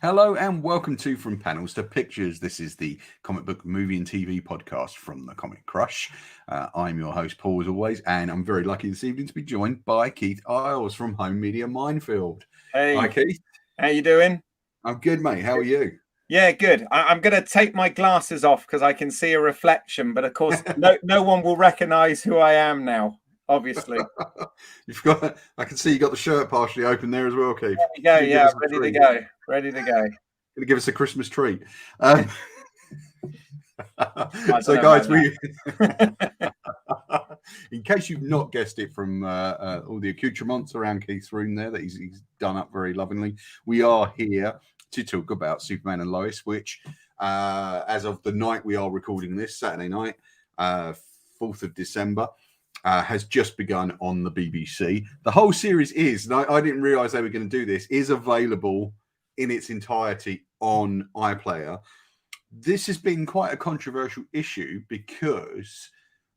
Hello and welcome to From Panels to Pictures. This is the comic book movie and TV podcast from the Comic Crush. I'm your host, Paul, as always, and I'm very lucky this evening to be joined by Keith Isles from Home Media Minefield. Hey, Hi, Keith. how you doing? I'm good, mate. How are you? Yeah, good. I'm going to take my glasses off because I can see a reflection, but of course, no one will recognise who I am now. Obviously, I can see you got the shirt partially open there as well, Keith. there you go. Yeah, ready to go. Ready to go. Going to give us a Christmas treat. So, guys, in case you've not guessed it from all the accoutrements around Keith's room there that he's done up very lovingly, we are here to talk about Superman and Lois, which, as of the night we are recording this, Saturday night, 4th of December, has just begun on the BBC. The whole series is, and I didn't realise they were going to do this, is available in its entirety on iPlayer. This has been quite a controversial issue because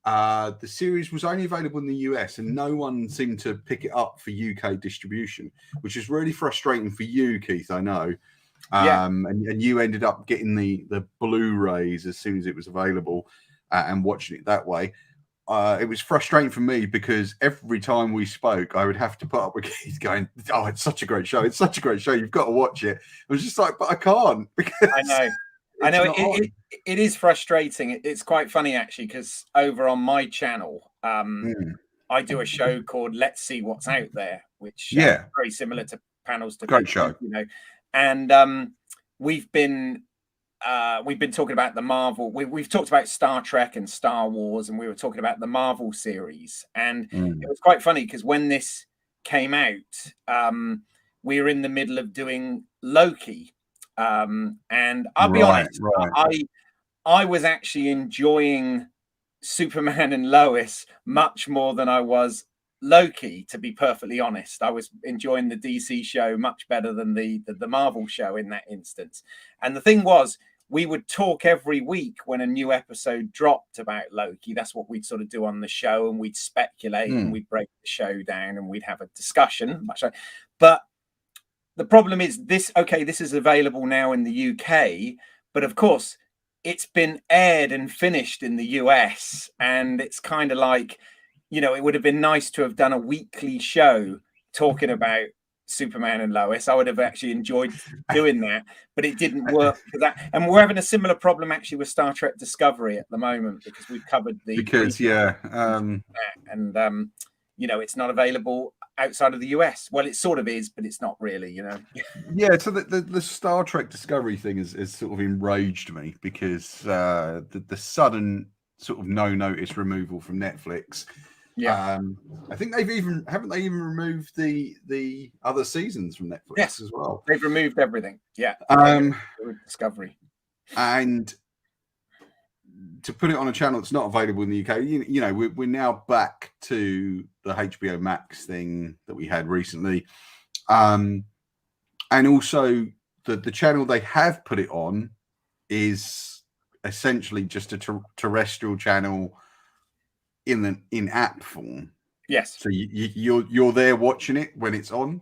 the series was only available in the US and no one seemed to pick it up for UK distribution, which is really frustrating for you, Keith, I know. And you ended up getting the Blu-rays as soon as it was available and watching it that way. It was frustrating for me because every time we spoke, I would have to put up with Keith going, "Oh, it's such a great show! It's such a great show! You've got to watch it." I was just like, "But I can't." Because I know. It is frustrating. It's quite funny actually because over on my channel, I do a show called "Let's See What's Out There," which is very similar to Panels to Great show, you know. And we've been talking about the Marvel. We've talked about Star Trek and Star Wars, and we were talking about the Marvel series. And it was quite funny because when this came out, we were in the middle of doing Loki. And I'll be honest, I was actually enjoying Superman and Lois much more than I was Loki, to be perfectly honest. I was enjoying the DC show much better than the Marvel show in that instance. And the thing was, we would talk every week when a new episode dropped about Loki. That's what we'd sort of do on the show, and we'd speculate and we'd break the show down and we'd have a discussion. But the problem is this is available now in the UK, but of course it's been aired and finished in the US, and it's kind of like, it would have been nice to have done a weekly show talking about Superman and Lois. I would have actually enjoyed doing that, but it didn't work for that. And we're having a similar problem actually with Star Trek Discovery at the moment because we've covered it's not available outside of the US. Well, it sort of is, but it's not really, Yeah, so the Star Trek Discovery thing has sort of enraged me because the sudden sort of no notice removal from Netflix. I think haven't they even removed the other seasons from Netflix as well? They've removed everything. Discovery. And to put it on a channel that's not available in the UK, we're now back to the HBO Max thing that we had recently, and also the channel they have put it on is essentially just a terrestrial channel in app form. Yes. So you're there watching it when it's on,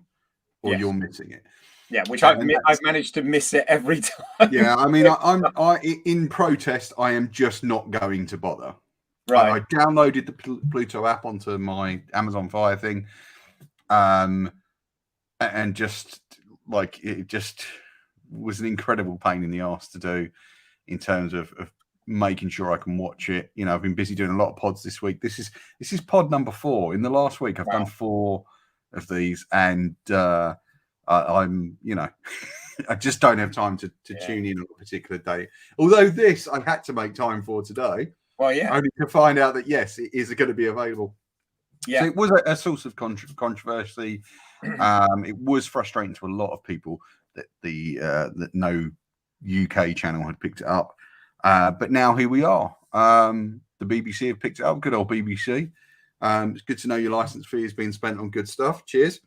or you're missing it. Yeah, which I've managed to miss it every time. Yeah, I mean, I in protest, I am just not going to bother. Right. I downloaded the Pluto app onto my Amazon Fire thing, and just like it just was an incredible pain in the ass to do in terms of making sure I can watch it. I've been busy doing a lot of pods this week. This is pod number 4. In the last week, I've done 4 of these, and I'm, I just don't have time to tune in on a particular day. Although this I had to make time for today. Well, yeah. Only to find out that, yes, it is going to be available. Yeah. So it was a source of controversy. It was frustrating to a lot of people that that no UK channel had picked it up. But now here we are. The BBC have picked it up. Good old BBC. It's good to know your license fee is being spent on good stuff. Cheers.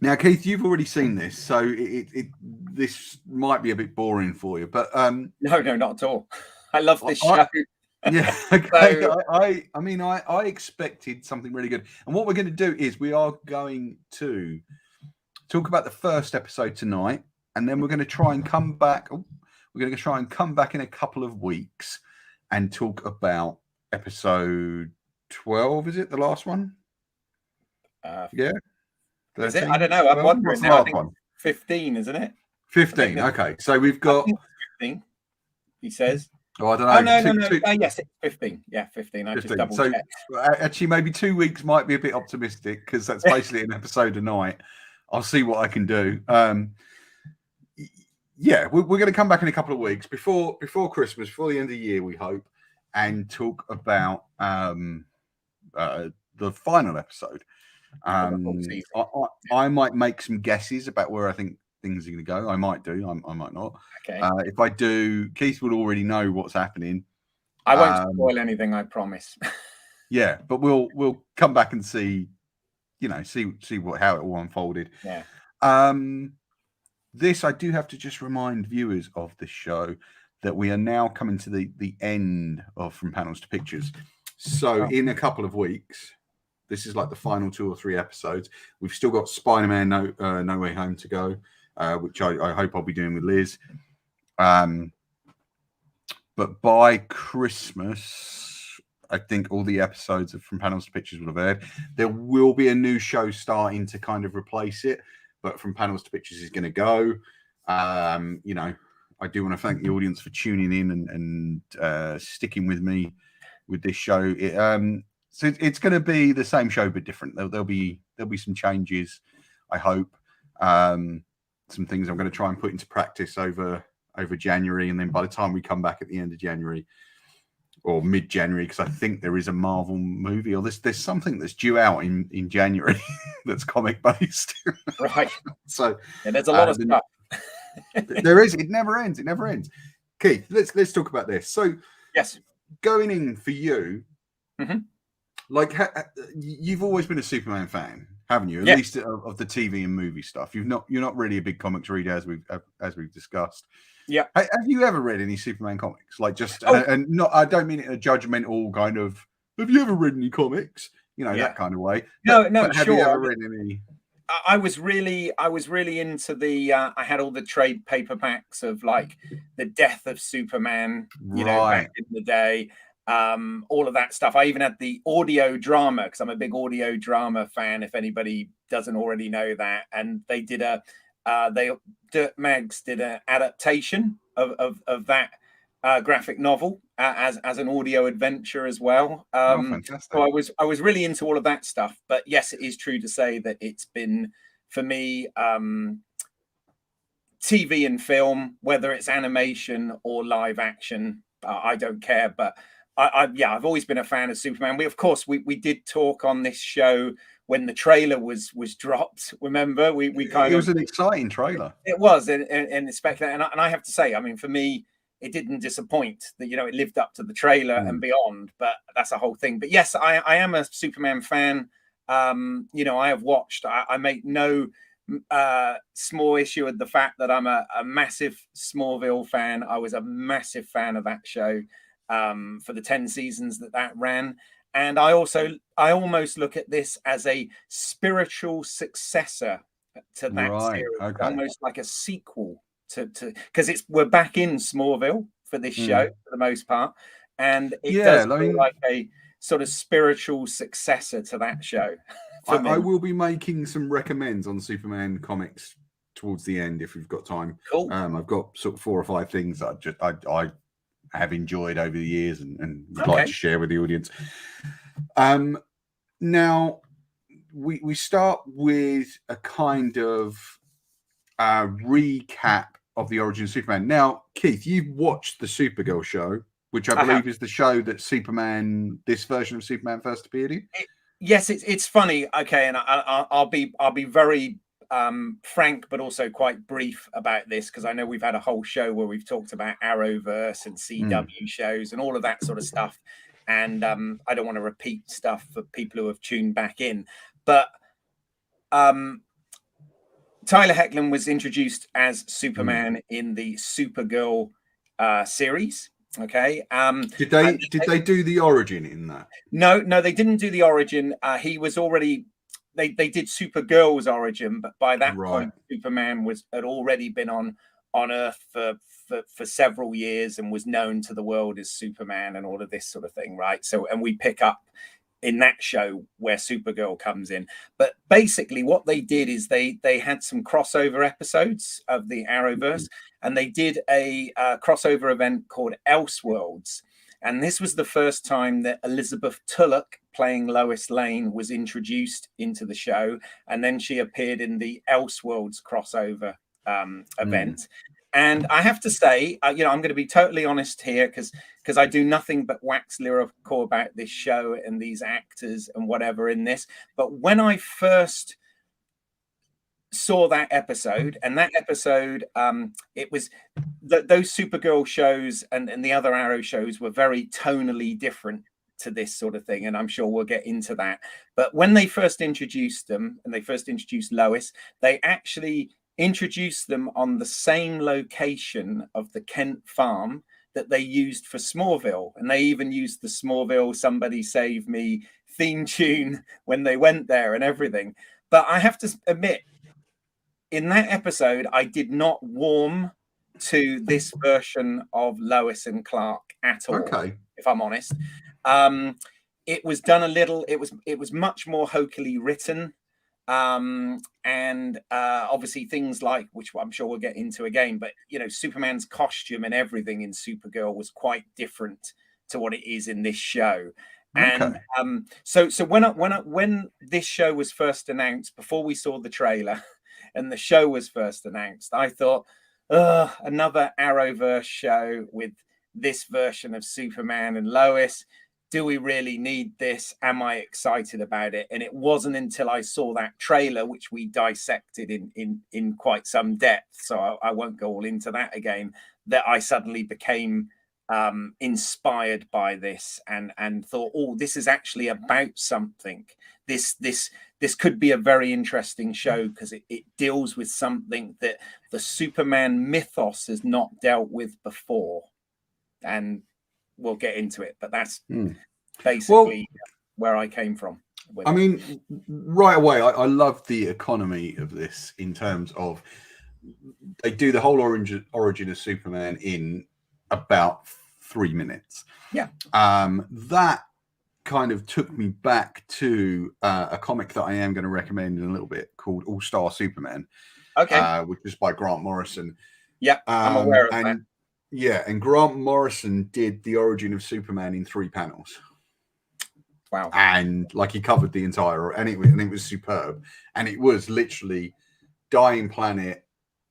Now, Keith, you've already seen this, so this might be a bit boring for you, but no, not at all. I love this show. Yeah, okay. So, I expected something really good, and what we're going to do is we are going to talk about the first episode tonight, and then we're going to try and come back. We're going to try and come back in a couple of weeks and talk about episode 12. Is it the last one? Yeah. 13, is it? I don't know. I'm wondering now. I think 15, isn't it? 15. Okay. So we've got 15. He says. Oh, I don't know. No. Yes, it's 15. Yeah, 15. I 15. Just double checked. Actually, maybe 2 weeks might be a bit optimistic because that's basically an episode a night. I'll see what I can do. Yeah, we're going to come back in a couple of weeks before Christmas, before the end of the year, we hope, and talk about the final episode. I might make some guesses about where I think things are going to go. I might do. I might not. Okay. If I do, Keith will already know what's happening. I won't spoil anything. I promise. Yeah, but we'll come back and see, see how it all unfolded. Yeah. This I do have to just remind viewers of this show that we are now coming to the end of From Panels to Pictures. So in a couple of weeks, this is like the final 2 or 3 episodes. We've still got Spider-Man No Way Home to go, which I hope I'll be doing with Liz. But by Christmas, I think all the episodes of From Panels to Pictures will have aired. There will be a new show starting to kind of replace it, but From Panels to Pictures is going to go. I do want to thank the audience for tuning in and sticking with me with this show. So it's going to be the same show but different. There'll be some changes, I hope. Some things I'm going to try and put into practice over January, and then by the time we come back at the end of January or mid-January, because I think there is a Marvel movie or there's something that's due out in January that's comic based. Right. So there's a lot of stuff. There is. It never ends. Keith, let's talk about this. So yes, going in for you. Mm-hmm. Like, you've always been a Superman fan, haven't you? At least of the TV and movie stuff. You're not really a big comics reader, as we've discussed. Yeah. Have you ever read any Superman comics? Like, just and not. I don't mean it in a judgmental kind of. Have you ever read any comics? That kind of way. But have you ever read any? I was really into the. I had all the trade paperbacks of like the death of Superman. Back in the day. All of that stuff. I even had the audio drama because I'm a big audio drama fan. If anybody doesn't already know that, and they did Dirt Mags did an adaptation of that graphic novel as an audio adventure as well. So I was really into all of that stuff. But yes, it is true to say that it's been for me TV and film, whether it's animation or live action, I don't care. But I've always been a fan of Superman. We did talk on this show when the trailer was dropped. Remember, it was an exciting trailer. It was, and I have to say, I mean, for me, it didn't disappoint. That it lived up to the trailer and beyond. But that's a whole thing. But yes, I am a Superman fan. I have watched. I make no small issue with the fact that I'm a massive Smallville fan. I was a massive fan of that show. For the 10 seasons that ran. And I almost look at this as a spiritual successor to that series, almost like a sequel to because we're back in Smallville for this show for the most part. And it does feel like a sort of spiritual successor to that show. I will be making some recommends on Superman comics towards the end if we've got time. Cool. I've got sort of 4 or 5 things that I have enjoyed over the years and would like to share with the audience. Now we start with a kind of recap of the origin of Superman. Now, Keith, you've watched the Supergirl show, which I believe is the show that this version of Superman first appeared in. Yes, it's funny. Okay, and I'll be very frank, but also quite brief about this because I know we've had a whole show where we've talked about Arrowverse and CW shows and all of that sort of stuff. And I don't want to repeat stuff for people who have tuned back in. But Tyler Hoechlin was introduced as Superman in the Supergirl series. Okay. Did they do the origin in that? No, they didn't do the origin. He was already they did Supergirl's origin, but by that Right. point, Superman had already been on Earth for several years and was known to the world as Superman and all of this sort of thing, right? So, and we pick up in that show where Supergirl comes in. But basically what they did is they had some crossover episodes of the Arrowverse, and they did a crossover event called Elseworlds. And this was the first time that Elizabeth Tulloch, playing Lois Lane, was introduced into the show. And then she appeared in the Elseworlds crossover event. And I have to say, I'm going to be totally honest here, because I do nothing but wax lyrical about this show and these actors and whatever in this. But when I first saw that episode, it was those Supergirl shows and the other Arrow shows were very tonally different to this sort of thing, and I'm sure we'll get into that. But when they first introduced them, and they first introduced Lois, they actually introduced them on the same location of the Kent farm that they used for Smallville. And they even used the Smallville Somebody Save Me theme tune when they went there and everything. But I have to admit, in that episode, I did not warm to this version of Lois and Clark at all, if I'm honest. It was done a little, it was much more hokily written. And obviously things like, which I'm sure we'll get into again, but Superman's costume and everything in Supergirl was quite different to what it is in this show. And so when this show was first announced, before we saw the trailer and the show was first announced, I thought, another Arrowverse show with this version of Superman and Lois. Do we really need this? Am I excited about it? And it wasn't until I saw that trailer, which we dissected in quite some depth, so I won't go all into that again, that I suddenly became inspired by this and thought, oh, this is actually about something. This could be a very interesting show because it deals with something that the Superman mythos has not dealt with before. And we'll get into it, but that's basically where I came from. I mean, right away, I love the economy of this in terms of they do the whole origin of Superman in about 3 minutes. Yeah. That kind of took me back to a comic that I am going to recommend in a little bit called All-Star Superman. Okay. Which is by Grant Morrison. Yeah, I'm aware of that. Yeah, and Grant Morrison did the origin of Superman in 3 panels. Wow. And like he covered the entire, and it was superb. And it was literally dying planet,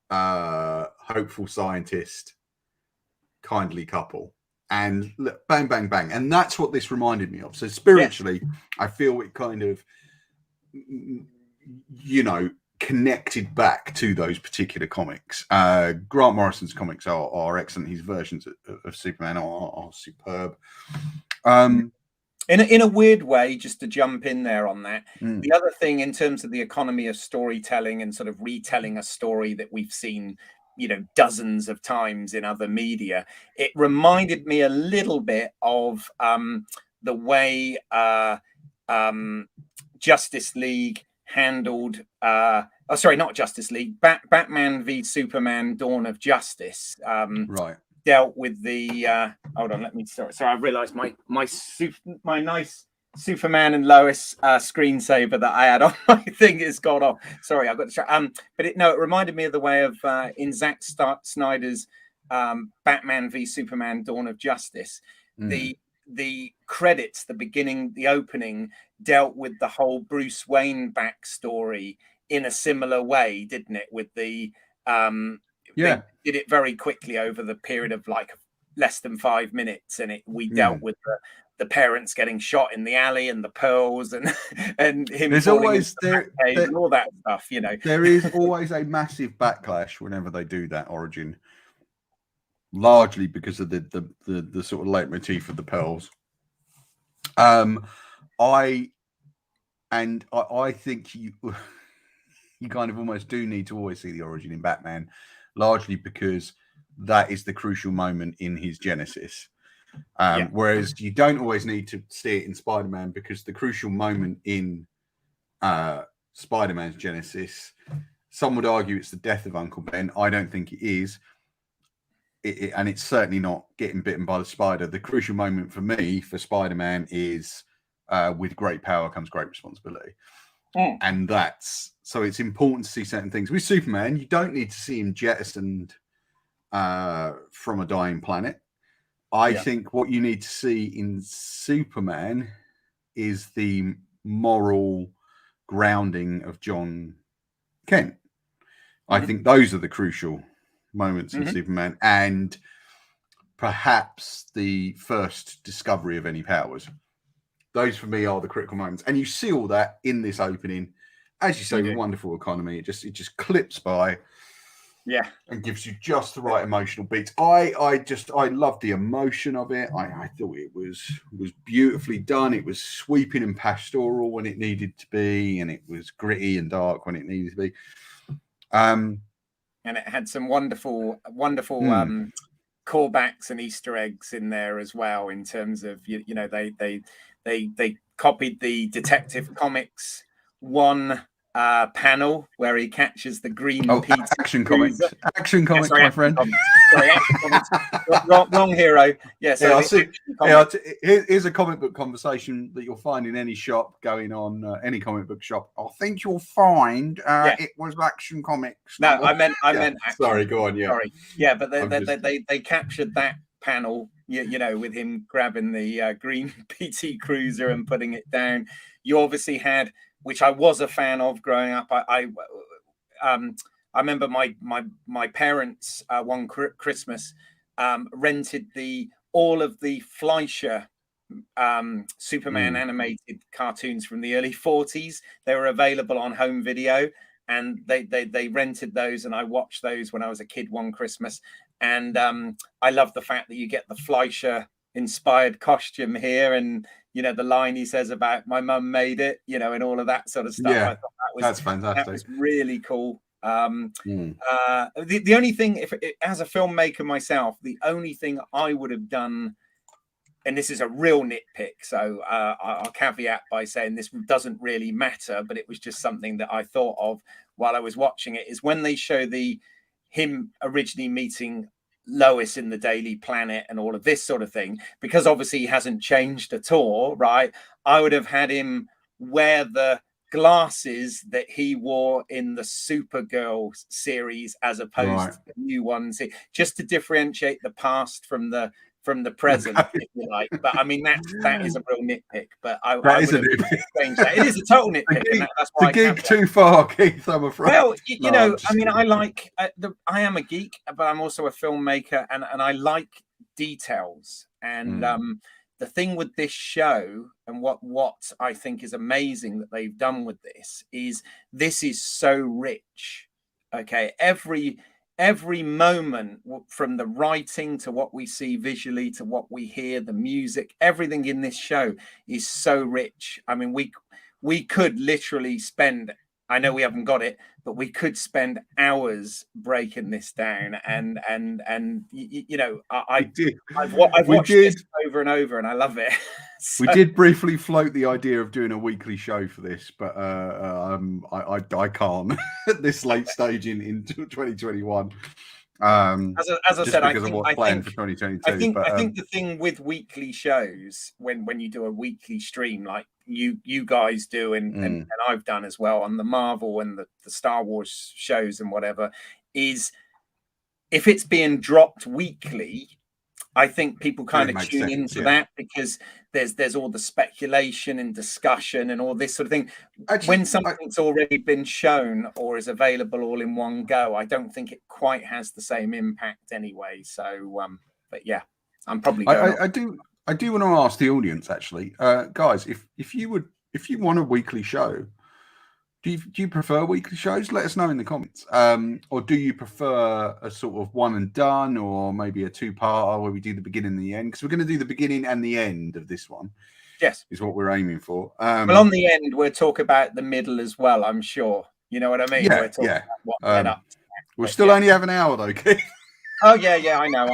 hopeful scientist, kindly couple. And look, bang, bang, bang. And that's what this reminded me of. So spiritually, I feel it kind of, connected back to those particular comics. Grant Morrison's comics are excellent. His versions of Superman are superb. In a weird way, just to jump in there on that, the other thing in terms of the economy of storytelling and sort of retelling a story that we've seen, dozens of times in other media, it reminded me a little bit of the way Justice League handled not Justice League, Batman v Superman Dawn of Justice right, dealt with the hold on, let me sorry I realized my nice Superman and Lois screensaver that I had on my thing has gone off. Sorry, I got to but it reminded me of the way of in Zack Snyder's Batman v Superman Dawn of Justice. The credits, the beginning, the opening, dealt with the whole Bruce Wayne backstory in a similar way, didn't it? With the they did it very quickly over the period of like less than 5 minutes, and we dealt with the parents getting shot in the alley and the pearls and him. There's always and all that stuff, There is always a massive backlash whenever they do that origin. Largely because of the sort of leitmotif of the pearls. I think you kind of almost do need to always see the origin in Batman, largely because that is the crucial moment in his genesis. Whereas you don't always need to see it in Spider-Man because the crucial moment in Spider-Man's genesis. Some would argue it's the death of Uncle Ben. I don't think it is. And it's certainly not getting bitten by the spider. The crucial moment for me for Spider-Man is with great power comes great responsibility. And that's so it's important to see certain things. With Superman, you don't need to see him jettisoned from a dying planet. I think what you need to see in Superman is the moral grounding of John Kent. I think those are the crucial moments in Superman, and perhaps the first discovery of any powers. Those for me are the critical moments, and you see all that in this opening, as you say, with wonderful economy. It just clips by, and gives you just the right emotional beats. I love the emotion of it. I thought it was beautifully done. It was sweeping and pastoral when it needed to be, and it was gritty and dark when it needed to be. And it had some wonderful callbacks and Easter eggs in there as well. In terms of they copied the Detective Comics one panel where he catches the green Peter Action Comics, my friend. Sorry, Action Comics. Wrong hero. Here's a comic book conversation that you'll find in any shop going on, any comic book shop. I think you'll find it was Action Comics. No, I meant Action. Sorry, go on. Yeah, but they captured that panel, with him grabbing the green PT Cruiser and putting it down. You obviously had, which I was a fan of growing up. I remember my parents one Christmas rented all of the Fleischer Superman animated cartoons from the early 40s. They were available on home video, and they rented those, and I watched those when I was a kid one Christmas. And I love the fact that you get the Fleischer inspired costume here, and the line he says about my mum made it, and all of that sort of stuff. I thought that's fantastic. That was really cool. The only thing, as a filmmaker myself, the only thing I would have done, and this is a real nitpick, so I'll caveat by saying this doesn't really matter, but it was just something that I thought of while I was watching it, is when they show him originally meeting Lois in the Daily Planet and all of this sort of thing, because obviously he hasn't changed at all, right? I would have had him wear the glasses that he wore in the Supergirl series as opposed to the new ones, just to differentiate the past from the present, if you like. But I mean, that is a real nitpick. But I would have changed that. It is a total nitpick. That's why the geek too far, Keith, I'm afraid. Well, I am a geek, but I'm also a filmmaker, and I like details. And the thing with this show, and what I think is amazing that they've done with this is so rich. Okay, every moment, from the writing to what we see visually to what we hear, the music, everything in this show is so rich. I mean, we could literally spend, I know we haven't got it, but we could spend hours breaking this down. And I've watched this over and over, and I love it. We did briefly float the idea of doing a weekly show for this, but I can't at this late stage in 2021. As I said, I think for 2022. I think the thing with weekly shows, when you do a weekly stream like you guys do, and I've done as well on the Marvel and the Star Wars shows and whatever, is if it's being dropped weekly, I think people kind of tune into that, because there's all the speculation and discussion and all this sort of thing. Actually, when something's already been shown or is available all in one go, I don't think it quite has the same impact anyway. So, but yeah, I'm probably. I do want to ask the audience, actually, guys, if you want a weekly show, do you prefer weekly shows? Let us know in the comments. Or do you prefer a sort of one and done, or maybe a two-parter where we do the beginning and the end? Because we're going to do the beginning and the end of this one. Yes, is what we're aiming for. Well, on the end, we'll talk about the middle as well, I'm sure. You know what I mean? Yeah, we're talking about what led up to that. We'll still only have an hour, though, Keith. Oh, yeah, I know.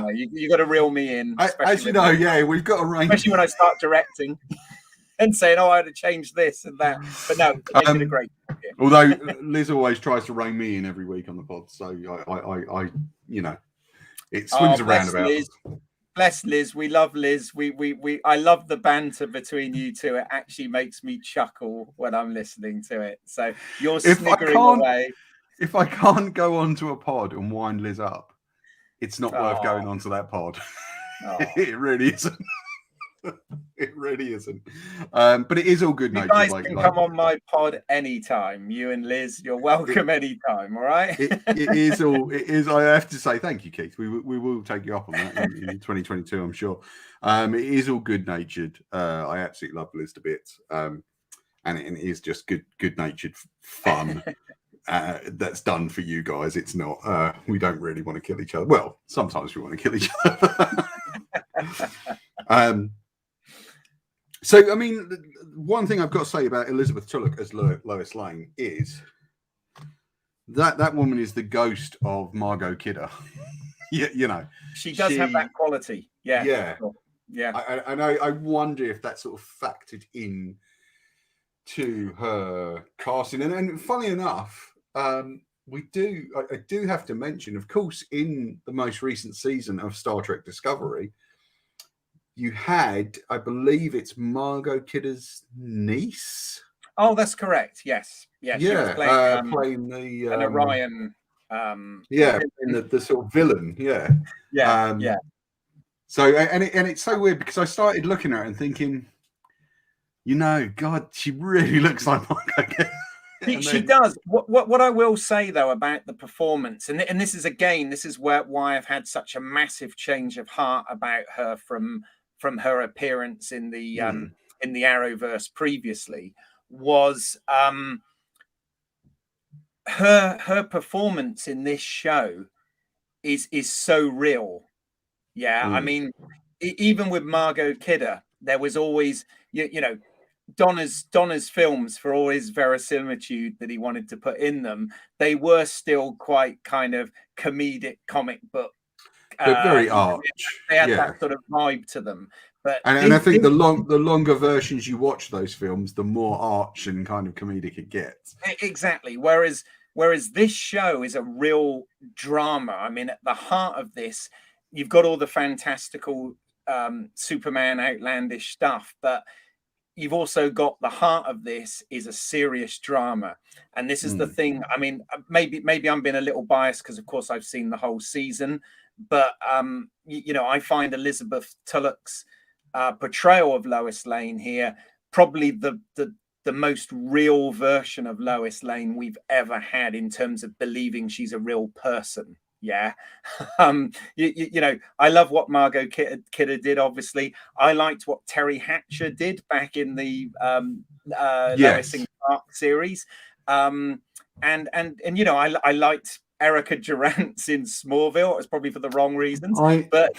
You got to reel me in. As you know, we've got a range. Especially when I start directing. then saying, "Oh, I had to change this and that." But no, they did a great job here. Although Liz always tries to rein me in every week on the pod, so I it swings around about. Liz. Bless Liz. We love Liz. I love the banter between you two. It actually makes me chuckle when I'm listening to it. So you're sniggering away. If I can't go onto a pod and wind Liz up, it's not worth going onto that pod. It really isn't. It really isn't. But it is all good nature. You guys can come on my pod anytime. You and Liz, you're welcome anytime. All right. It is all. It is. I have to say thank you, Keith. We will take you up on that in 2022, I'm sure. It is all good natured. I absolutely love Liz to bits. And it is just good natured fun. That's done for you guys. It's not. We don't really want to kill each other. Well, sometimes we want to kill each other. So, I mean, one thing I've got to say about Elizabeth Tulloch as Lois Lane is that woman is the ghost of Margot Kidder. You know, she does have that quality. Yeah. Sure. Yeah. I wonder if that sort of factored in to her casting. And funny enough, I do have to mention, of course, in the most recent season of Star Trek Discovery, you had, I believe it's Margot Kidder's niece. Oh, that's correct. Yes. Yeah. She was playing the an Orion. In the sort of villain. Yeah. Yeah. So and it's so weird because I started looking at her and thinking, God, she really looks like Margot Kidder. She does. What I will say though about the performance, and this is why I've had such a massive change of heart about her from her appearance in the Arrowverse previously, was her performance in this show is so real. Yeah, I mean, even with Margot Kidder, there was always Donner's films, for all his verisimilitude that he wanted to put in them, they were still quite kind of comedic comic book. They're very arch. They had that sort of vibe to them. But I think the longer versions you watch those films, the more arch and kind of comedic it gets. Exactly. Whereas this show is a real drama. I mean, at the heart of this, you've got all the fantastical Superman outlandish stuff, but you've also got the heart of this is a serious drama. And this is the thing. I mean, maybe I'm being a little biased because, of course, I've seen the whole season. But, I find Elizabeth Tulloch's portrayal of Lois Lane here probably the most real version of Lois Lane we've ever had in terms of believing she's a real person. Yeah. I love what Margot Kidder did, obviously. I liked what Terry Hatcher did back in the Lois and Clark series. I liked Erica Durant's in Smallville. It's probably for the wrong reasons. But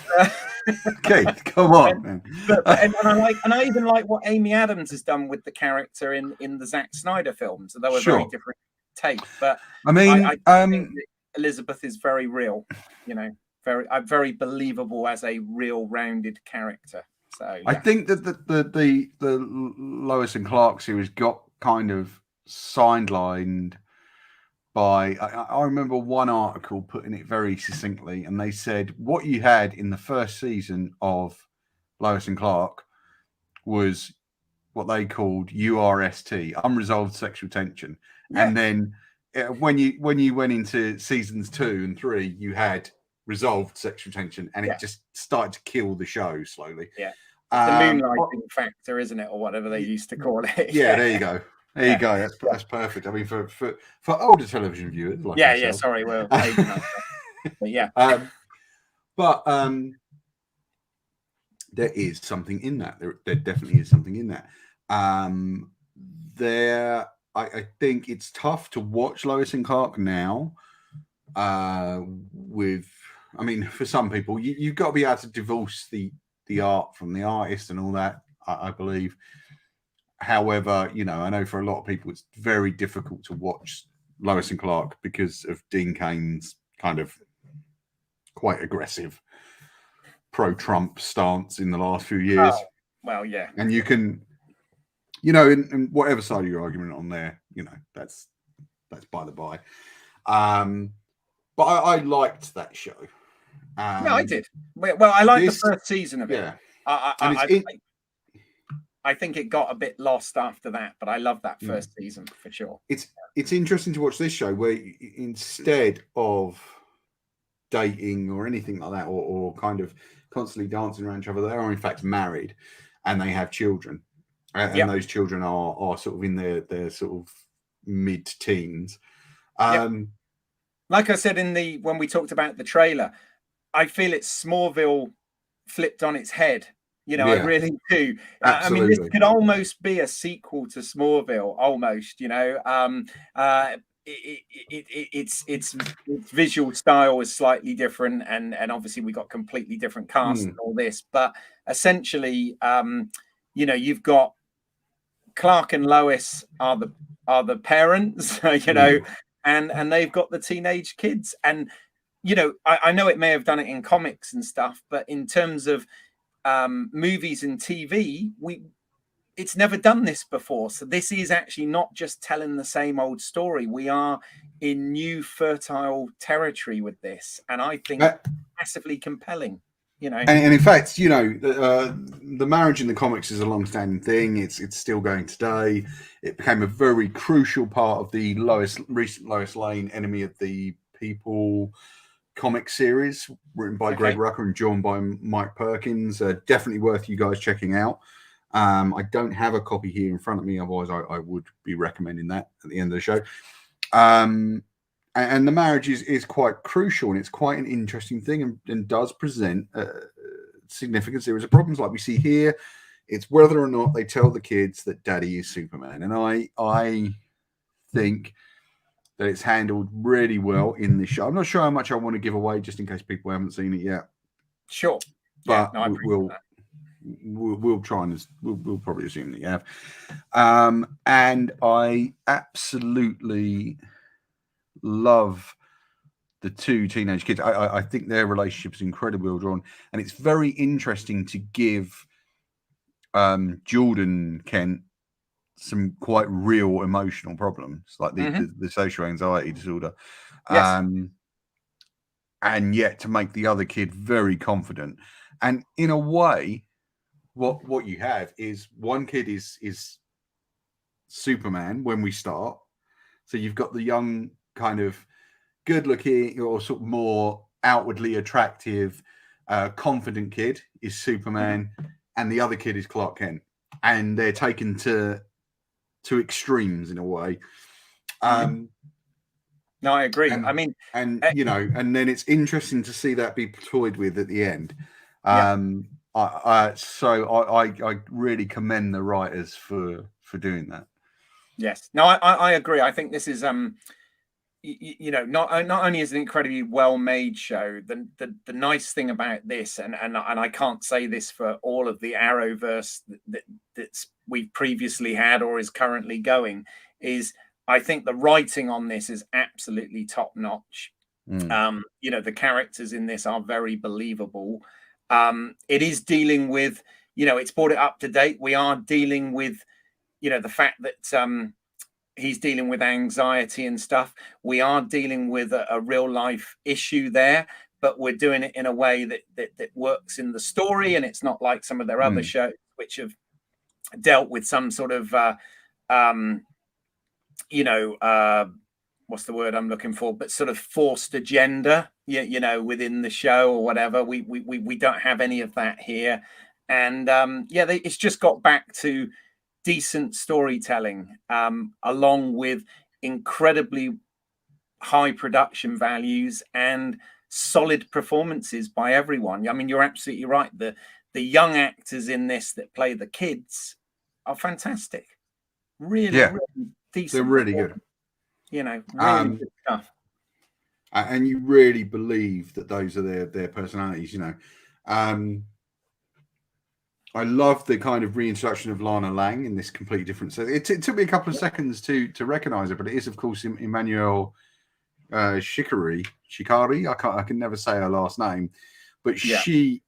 okay, come on, man. And I even like what Amy Adams has done with the character in the Zack Snyder films. They were very different take. But I mean, I think Elizabeth is very real, very believable as a real rounded character. So yeah. I think that the Lois and Clark series got kind of sidelined by, I remember one article putting it very succinctly, and they said what you had in the first season of Lois and Clark was what they called URST, unresolved sexual tension, and then when you went into seasons 2 and 3, you had resolved sexual tension, and it just started to kill the show slowly. Yeah, the moonlighting factor, isn't it, or whatever they used to call it? Yeah, there you go. There you go. That's perfect. I mean, for older television viewers, like myself. Sorry, well, but yeah. There is something in that. There definitely is something in that. I think it's tough to watch Lois and Clark now. For some people, you've got to be able to divorce the art from the artist and all that. I believe. However, I know for a lot of people, it's very difficult to watch Lois and Clark because of Dean Cain's kind of quite aggressive pro-Trump stance in the last few years. Well, yeah. And you can you know, and whatever side of your argument on there, you know, that's by the by. But I liked that show. Yeah, I did. Well, I liked the first season of it. Yeah, and I think it got a bit lost after that, but I love that first season for sure. It's interesting to watch this show where instead of dating or anything like that, or kind of constantly dancing around each other, they are in fact married, and they have children, and those children are sort of in their sort of mid-teens. Like I said when we talked about the trailer, I feel it's Smallville flipped on its head. You know, I really do. I mean, this could almost be a sequel to Smallville, almost. You know, its visual style is slightly different, and obviously we got completely different cast and all this. But essentially, you know, you've got Clark and Lois are the parents, you know, and they've got the teenage kids. And you know, I know it may have done it in comics and stuff, but in terms of movies and TV, it's never done this before. So this is actually not just telling the same old story. We are in new fertile territory with this, and I think massively compelling. You know, and in fact, you know, the marriage in the comics is a long-standing thing. It's still going today. It became a very crucial part of the recent Lois Lane Enemy of the People comic series, written by Greg Rucka and drawn by Mike Perkins. Definitely worth you guys checking out. I don't have a copy here in front of me, otherwise I would be recommending that at the end of the show. And the marriage is quite crucial, and it's quite an interesting thing, and does present a significant series of problems like we see here. It's whether or not they tell the kids that Daddy is Superman, and I think that it's handled really well in this show. I'm not sure how much I want to give away, just in case people haven't seen it yet. Sure, but we'll try and we'll probably assume that you have. And I absolutely love the two teenage kids. I think their relationship is incredibly well drawn, and it's very interesting to give Jordan Kent some quite real emotional problems, like the social anxiety disorder, and yet to make the other kid very confident. And in a way, what you have is one kid is Superman when we start. So you've got the young, kind of good-looking or sort of more outwardly attractive, confident kid is Superman, and the other kid is Clark Kent, and they're taken to extremes in a way. No, I agree. And you know, and then it's interesting to see that be toyed with at the end. I really commend the writers for doing that. Yes, no, I agree. I think this is you know, not only is it an incredibly well-made show, the nice thing about this, and I can't say this for all of the Arrowverse that's we've previously had or is currently going, is I think the writing on this is absolutely top-notch. You know, the characters in this are very believable. It is dealing with, you know, it's brought it up to date. We are dealing with, you know, the fact that he's dealing with anxiety and stuff. We are dealing with a real life issue there, but we're doing it in a way that works in the story, and it's not like some of their other shows which have dealt with some sort of you know, what's the word I'm looking for, but sort of forced agenda, you know, within the show or whatever. We don't have any of that here. And it's just got back to decent storytelling, along with incredibly high production values and solid performances by everyone. I mean, you're absolutely right. The young actors in this that play the kids are fantastic. Really decent. They're really good. You know, really good stuff. And you really believe that those are their personalities, you know. I love the kind of reintroduction of Lana Lang in this completely different set. It took me a couple of seconds to recognize her, but it is, of course, Emmanuel Shikari. I can never say her last name, but she's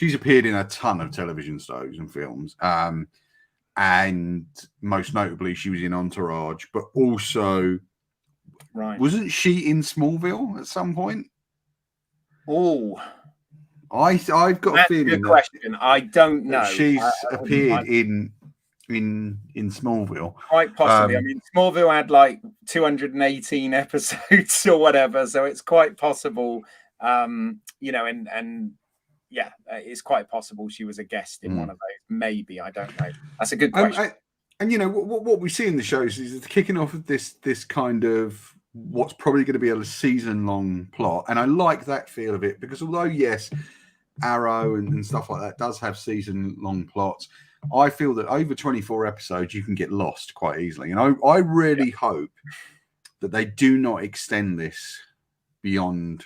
appeared in a ton of television shows and films. and most notably, she was in Entourage, but also, wasn't she in Smallville at some point? Oh, I've got a feeling. Good question. I don't know. She's appeared in Smallville. Quite possibly. I mean, Smallville had like 218 episodes or whatever, so it's quite possible. You know, and yeah, it's quite possible she was a guest in one of those. Maybe, I don't know. That's a good question. And you know what we see in the shows is the kicking off of this kind of what's probably going to be a season-long plot, and I like that feel of it because although yes, Arrow and stuff like that does have season-long plots, I feel that over 24 episodes you can get lost quite easily, and I really hope that they do not extend this beyond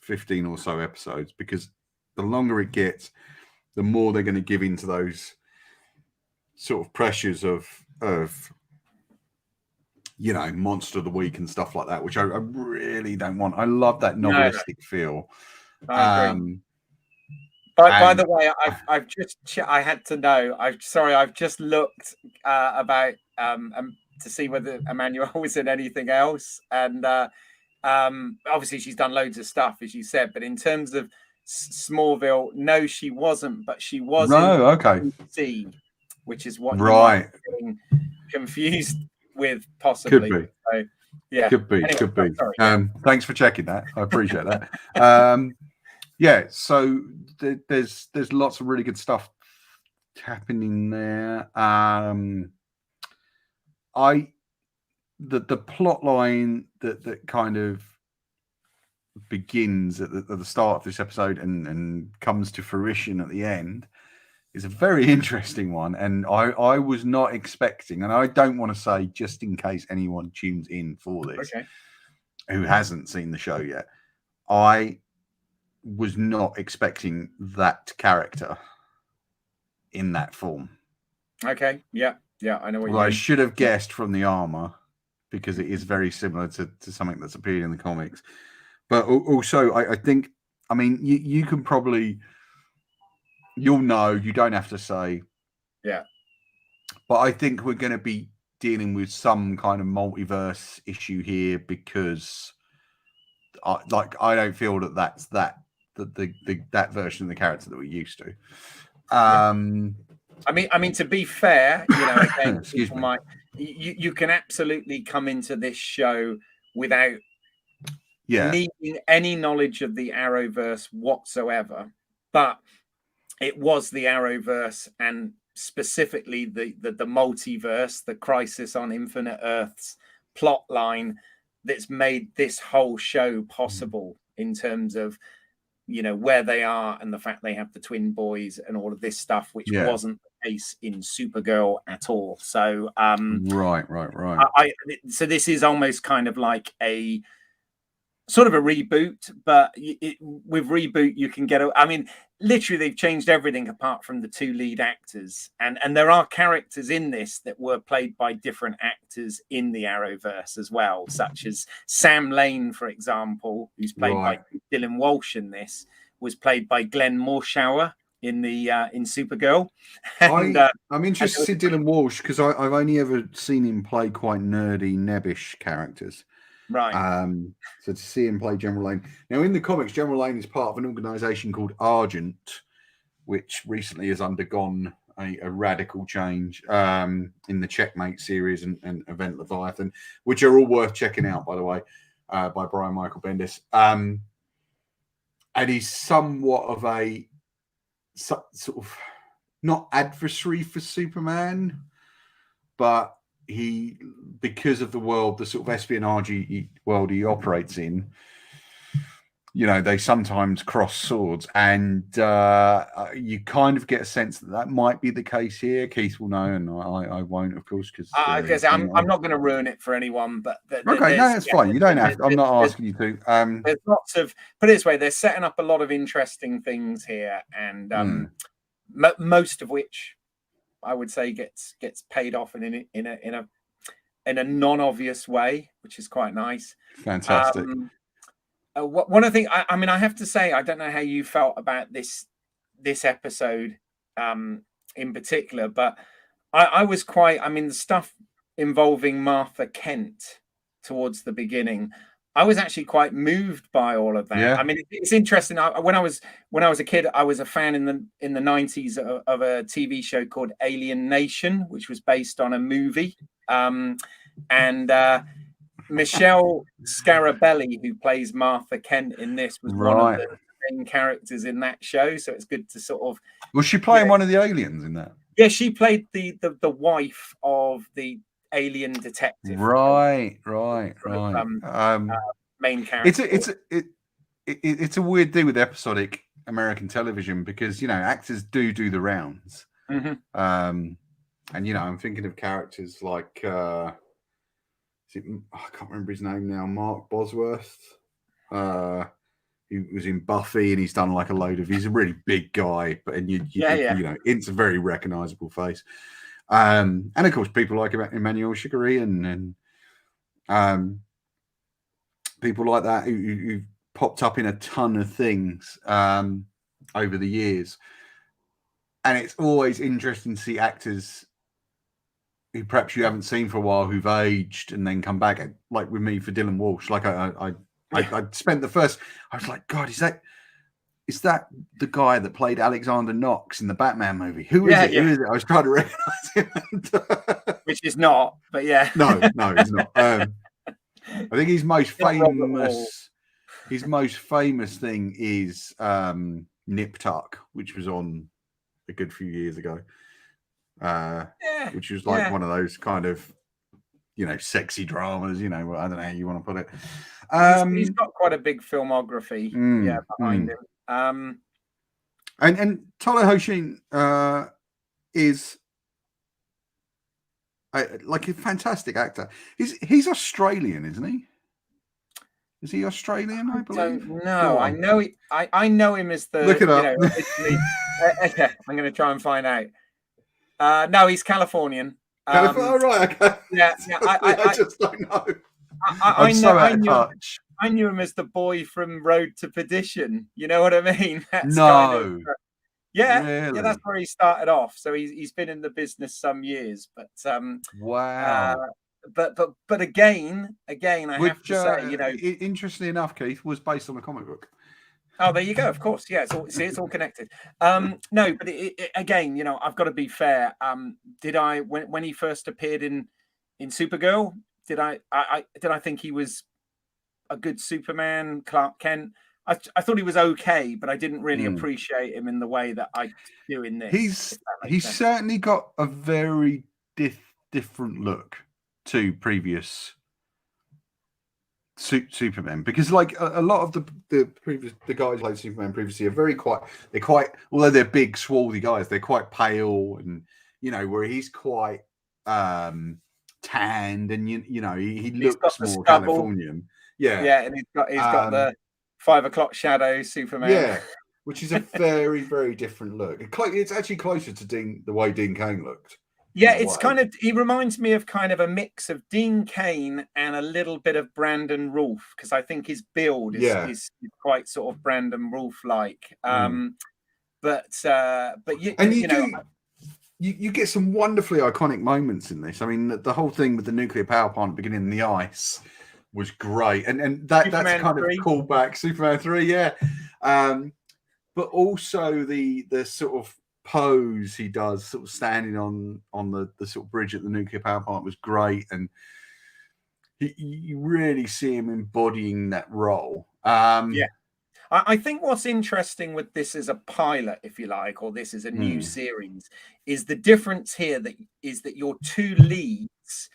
15 or so episodes, because the longer it gets, the more they're going to give into those sort of pressures of you know, monster of the week and stuff like that, which I really don't want. I love that novelistic feel. I agree. By the way, I've just I had to know. I've just looked about to see whether Emmanuel was in anything else, and obviously she's done loads of stuff, as you said. But in terms of Smallville, no, she wasn't. But she was in C, which is what you might be getting confused with, possibly. Could be. So, yeah, could be. Anyway, could be. Sorry. Thanks for checking that. I appreciate that. Yeah, so there's lots of really good stuff happening there. The plot line that kind of begins at the start of this episode and comes to fruition at the end is a very interesting one, and I was not expecting, and I don't want to say, just in case anyone tunes in for this who hasn't seen the show yet, I was not expecting that character in that form. Okay, yeah, I know what you mean. I should have guessed from the armor, because it is very similar to something that's appeared in the comics. But also, I think, I mean, you can probably, you'll know, you don't have to say. Yeah. But I think we're going to be dealing with some kind of multiverse issue here, because I don't feel that that version of the character that we're used to. I mean, to be fair, you know, again, you can absolutely come into this show without needing any knowledge of the Arrowverse whatsoever. But it was the Arrowverse, and specifically the multiverse, the Crisis on Infinite Earths plot line, that's made this whole show possible in terms of, you know, where they are and the fact they have the twin boys and all of this stuff, which wasn't the case in Supergirl at all. So right. So this is almost kind of like a sort of a reboot, but with reboot you can get I mean, literally they've changed everything apart from the two lead actors, and there are characters in this that were played by different actors in the Arrowverse as well, such as Sam Lane, for example, who's played by Dylan Walsh in this, was played by Glenn Morshower in the in Supergirl. And, I'm interested to see Dylan Walsh, because I've only ever seen him play quite nerdy, nebbish characters. Right. So to see him play General Lane. Now, in the comics, General Lane is part of an organization called Argent, which recently has undergone a radical change in the Checkmate series and Event Leviathan, which are all worth checking out, by the way, by Brian Michael Bendis. And he's somewhat of a sort of, not adversary for Superman, but he, because of the world, the sort of espionage world he operates in, you know, they sometimes cross swords, and you kind of get a sense that might be the case here. Keith will know, and I won't, of course, because I'm not going to ruin it for anyone. But okay, no, that's fine. You don't have to. I'm not asking you to. There's lots of, put it this way, they're setting up a lot of interesting things here, and most of which I would say gets paid off in a non-obvious way, which is quite nice. Fantastic. One of the things, I mean, I have to say, I don't know how you felt about this episode in particular, but I was quite. I mean, the stuff involving Martha Kent towards the beginning, I was actually quite moved by all of that. Yeah. I mean, it's interesting. When I was a kid, I was a fan in the 90s of a TV show called Alien Nation, which was based on a movie. And Michelle Scarabelli, who plays Martha Kent in this, was one of the main characters in that show. So it's good to sort of. Was she playing one of the aliens in that? Yeah, she played the wife of the alien detective. Right. Main character. It's a weird thing with episodic American television because, you know, actors do the rounds. Mm-hmm. And, you know, I'm thinking of characters like, I can't remember his name now, Mark Bosworth. He was in Buffy and he's done like a load of, he's a really big guy, but you know, it's a very recognizable face. And of course, people like Emmanuel Chikarian and people like that who popped up in a ton of things over the years. And it's always interesting to see actors who perhaps you haven't seen for a while who've aged and then come back, like with me for Dylan Walsh. Like I spent the first, I was like, God, is that the guy that played Alexander Knox in the Batman movie? Who is it? Who is it? I was trying to recognize him. Which is not, but yeah. No, he's not. I think his most famous thing is Nip Tuck, which was on a good few years ago. Which was like one of those kind of, you know, sexy dramas, you know, I don't know how you want to put it. He's got quite a big filmography behind him. And Tyler Hoechlin is like a fantastic actor. He's Australian, isn't he? Is he Australian? I believe. No, I know. I know him as the. Look it up. Okay, I'm going to try and find out. No, he's Californian. Oh, right. Okay. Yeah. I just don't know. I knew him as the boy from Road to Perdition. You know what I mean? That's really? That's where he started off. So he's been in the business some years, but wow. But again, I have to say, you know, interestingly enough, Keith, was based on a comic book. Oh, there you go. Of course, yeah. It's all connected. No, but again, you know, I've got to be fair. Did I when he first appeared in Supergirl? Did I think he was a good Superman, Clark Kent? I thought he was okay, but I didn't really appreciate him in the way that I do in this. He's certainly got a very different look to previous Superman, because like a lot of the guys like Superman previously are very although they're big swarthy guys, they're quite pale, and you know, where he's quite tanned, and you know he looks more Californian. And he's got the 5 o'clock shadow Superman, which is a very, very different look. It's actually closer to the way Dean Cain looked. Yeah, it's kind of, he reminds me of kind of a mix of Dean Cain and a little bit of Brandon Routh, because I think his build is quite sort of Brandon Routh-like. But you get some wonderfully iconic moments in this. I mean, the whole thing with the nuclear power plant beginning in the ice was great, and that's kind of callback Superman 3, but also the sort of pose he does, sort of standing on the sort of bridge at the nuclear power plant, was great, and you really see him embodying that role. I think what's interesting with this as a pilot, if you like, or this is a new series, is the difference here that your two leads,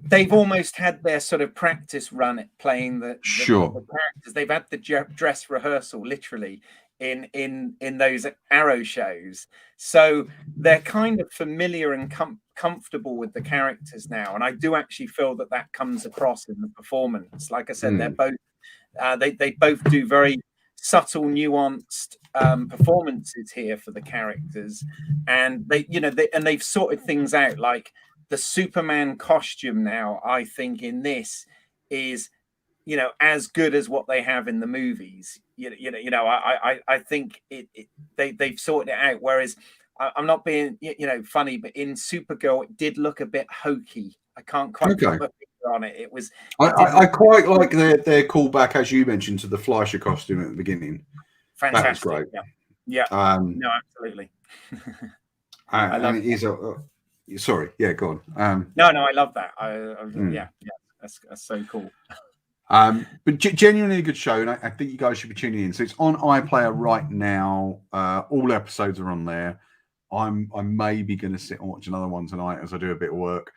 they've almost had their sort of practice run at playing the characters. They've had the dress rehearsal literally in those Arrow shows, so they're kind of familiar and comfortable with the characters now, and I do actually feel that comes across in the performance. Like I said, they're both they both do very subtle, nuanced performances here for the characters, and they've sorted things out. Like the Superman costume now, I think in this is, you know, as good as what they have in the movies. I think they've sorted it out. Whereas I'm not being funny, but in Supergirl it did look a bit hokey. I can't quite put my finger on it. It was. I quite like their callback, as you mentioned, to the Fleischer costume at the beginning. Fantastic. That was great. Yeah. No, absolutely. I love. Sorry. Yeah. Go on. No. I love that. Yeah. That's so cool. But genuinely a good show, and I think you guys should be tuning in. So it's on iPlayer right now. All episodes are on there. I'm maybe going to sit and watch another one tonight as I do a bit of work.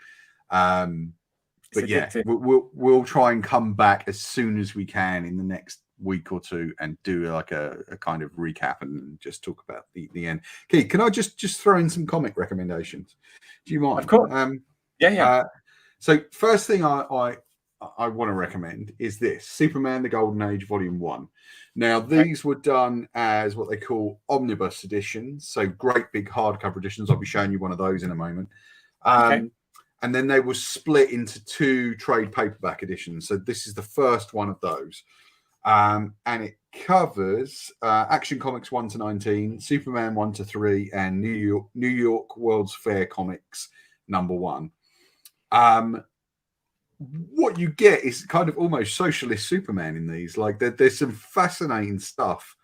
But yeah, we'll try and come back as soon as we can in the next week or two and do like a kind of recap and just talk about the end. Keith, can I just throw in some comic recommendations? Do you mind? Of course. Yeah. So first thing I want to recommend is this Superman: The Golden Age Volume 1. Now, these were done as what they call omnibus editions, so great big hardcover editions. I'll be showing you one of those in a moment. And then they were split into 2 trade paperback editions. So this is the first one of those. And it covers Action Comics 1 to 19, Superman 1 to 3, and New York World's Fair Comics #1. What you get is kind of almost socialist Superman in these. Like there's some fascinating stuff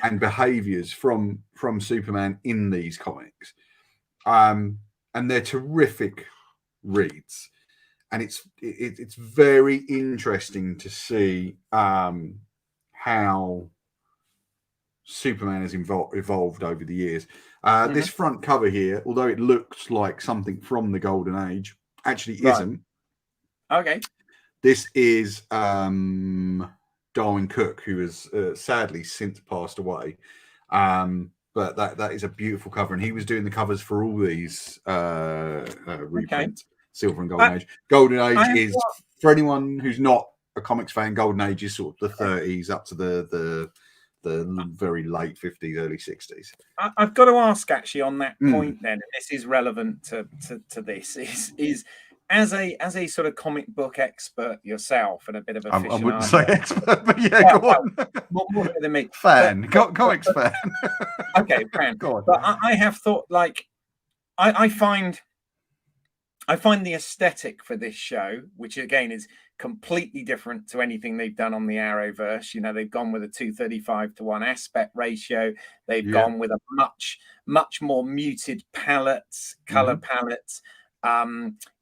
and behaviors from Superman in these comics. And they're terrific reads. And it's very interesting to see how Superman has evolved over the years. This front cover here, although it looks like something from the Golden Age, actually isn't. Okay. This is Darwin Cook, who has sadly since passed away. But that is a beautiful cover, and he was doing the covers for all these reprints, Silver and Golden Age. Golden Age is, for anyone who's not a comics fan, Golden Age is sort of the 30s up to the very late 50s, early 60s. I've got to ask actually on that point then, and this is relevant to this, is as a sort of comic book expert yourself and a bit of a I wouldn't say expert, but yeah, go on. More than me. Fan, comics fan. Okay, fan. Go on. But I have thought, like, I find the aesthetic for this show, which again is completely different to anything they've done on the Arrowverse. They've gone with a 2:35:1 aspect ratio. They've gone with a much more muted color palettes.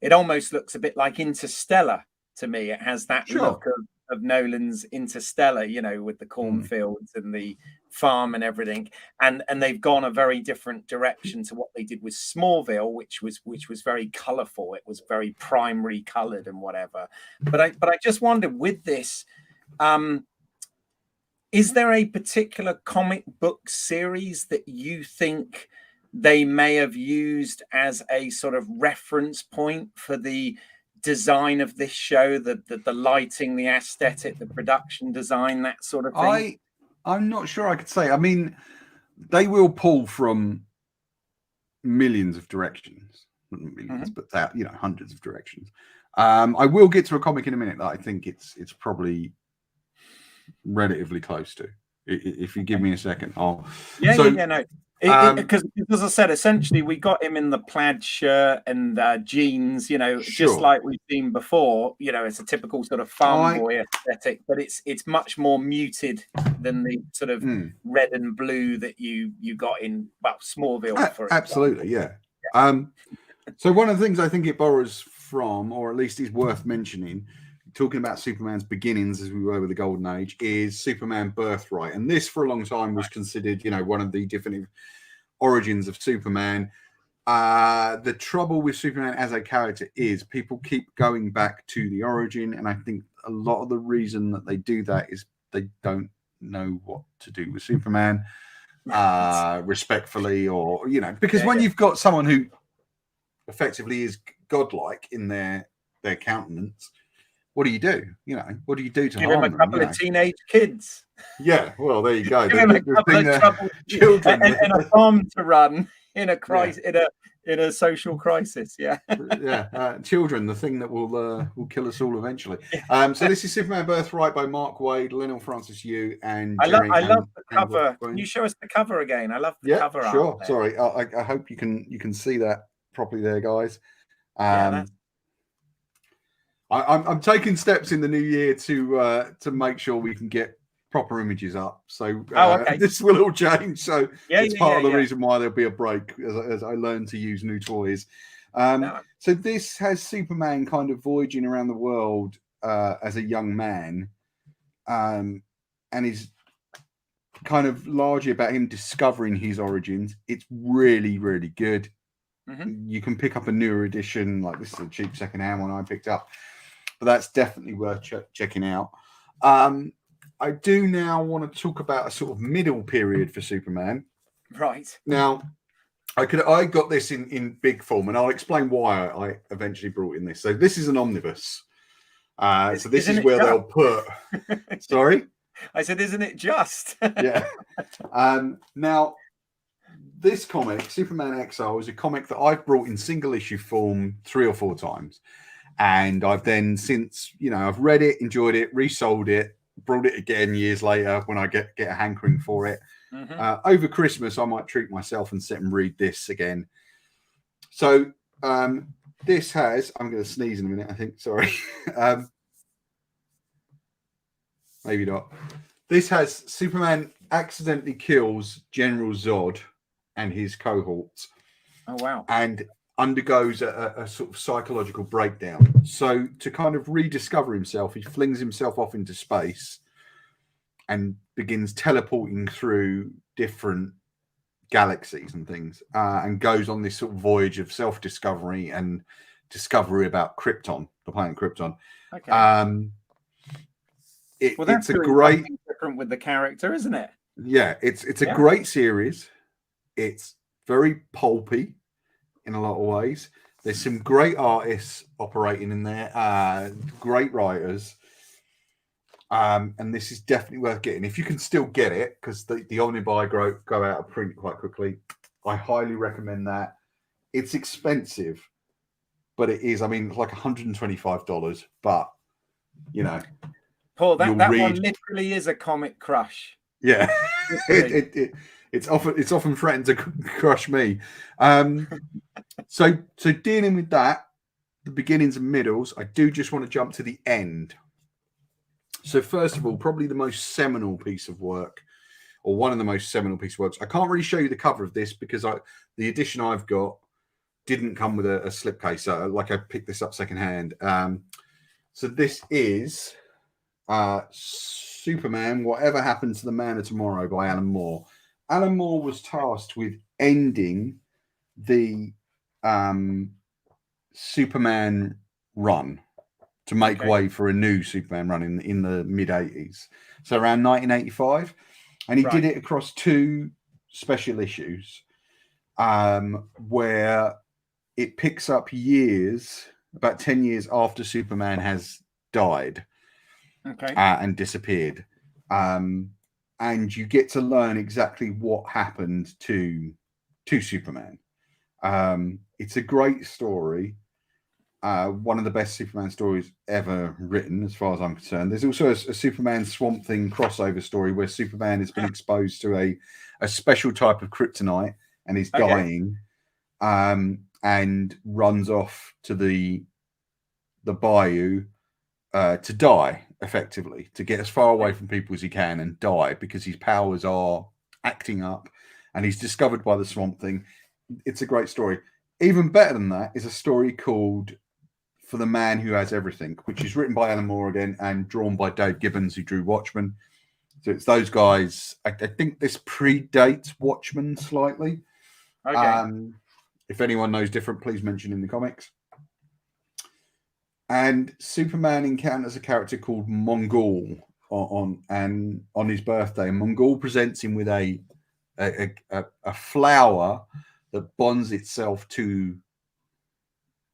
It almost looks a bit like Interstellar to me. It has that look of Nolan's Interstellar, with the cornfields and the farm and everything. And they've gone a very different direction to what they did with Smallville, which was very colorful. It was very primary colored and whatever. But I just wonder with this, is there a particular comic book series that you think they may have used as a sort of reference point for the design of this show, the lighting, the aesthetic, the production design, that sort of thing? I'm not sure I could say. I mean, they will pull from millions of directions, not millions, but hundreds of directions. I will get to a comic in a minute that I think it's probably relatively close to. If you give me a second, no. Because as I said, essentially we got him in the plaid shirt and jeans, just like we've seen before. It's a typical sort of farm boy aesthetic, but it's much more muted than the sort of red and blue that you got in Smallville. For absolutely, yeah. So one of the things I think it borrows from, or at least is worth mentioning, talking about Superman's beginnings as we were with the Golden Age, is Superman Birthright. And this for a long time was considered, one of the definitive origins of Superman. The trouble with Superman as a character is people keep going back to the origin. And I think a lot of the reason that they do that is they don't know what to do with Superman respectfully, or, because when you've got someone who effectively is godlike in their countenance, what do you do? What do you do to give him a couple of teenage kids? Yeah, well, there you go. Give him a couple of children and a farm to run in a crisis, in a social crisis. Yeah. Children, the thing that will kill us all eventually. So this is Superman Birthright by Mark Waid, Lionel Francis Yu, and I Jerry. love the cover. Can you show us the cover again? I love the cover art. Sure. Sorry, I hope you can see that properly there, guys. I'm taking steps in the new year to make sure we can get proper images up. So this will all change. So it's part of the reason why there'll be a break as I learn to use new toys. So this has Superman kind of voyaging around the world as a young man, and is kind of largely about him discovering his origins. It's really, really good. You can pick up a newer edition, like this is a cheap secondhand one I picked up, but that's definitely worth checking out. I do now want to talk about a sort of middle period for Superman. Right. Now, I got this in big form, and I'll explain why I eventually brought in this. So this is an omnibus. So this is where they'll put... Sorry? I said, isn't it just? Yeah. Now, this comic, Superman Exile, is a comic that I've brought in single issue form 3 or 4 times. And I've then since, I've read it, enjoyed it, resold it, brought it again years later when I get a hankering for it. Over Christmas, I might treat myself and sit and read this again. So this has, I'm going to sneeze in a minute, I think, sorry. Maybe not. This has Superman accidentally kills General Zod and his cohorts. Oh, wow. And undergoes a sort of psychological breakdown. So to kind of rediscover himself, he flings himself off into space and begins teleporting through different galaxies and things, and goes on this sort of voyage of self-discovery and discovery about Krypton, the planet Krypton. Okay. It's a great different with the character, isn't it? Yeah, it's a great series. It's very pulpy in a lot of ways. There's some great artists operating in there, great writers, and this is definitely worth getting if you can still get it, because the omnibuy go out of print quite quickly. I highly recommend that. It's expensive, but it is. I mean, like $125, but Paul, that one literally is a comic crush. Yeah, it's often threatened to crush me. So dealing with that, the beginnings and middles, I do just want to jump to the end. So first of all, probably the most seminal piece of work, or one of the most seminal piece of works. I can't really show you the cover of this because the edition I've got didn't come with a slipcase. So like I picked this up secondhand. So this is Superman, Whatever Happened to the Man of Tomorrow by Alan Moore. Alan Moore was tasked with ending the Superman run to make way for a new Superman run in the mid-80s. So around 1985. And he did it across 2 special issues where it picks up about 10 years after Superman has died. Okay. And disappeared. And you get to learn exactly what happened to Superman. It's a great story. One of the best Superman stories ever written, as far as I'm concerned. There's also a Superman Swamp Thing crossover story where Superman has been exposed to a special type of kryptonite and is dying, and runs off to the bayou to die, effectively, to get as far away from people as he can and die because his powers are acting up, and he's discovered by the Swamp Thing. It's a great story. Even better than that is a story called For the Man Who Has Everything, which is written by Alan Moore again and drawn by Dave Gibbons, who drew Watchmen. So it's those guys. I think this predates Watchmen slightly. Okay. If anyone knows different, please mention in the comics. And Superman encounters a character called Mongol on his birthday. And Mongol presents him with a flower that bonds itself to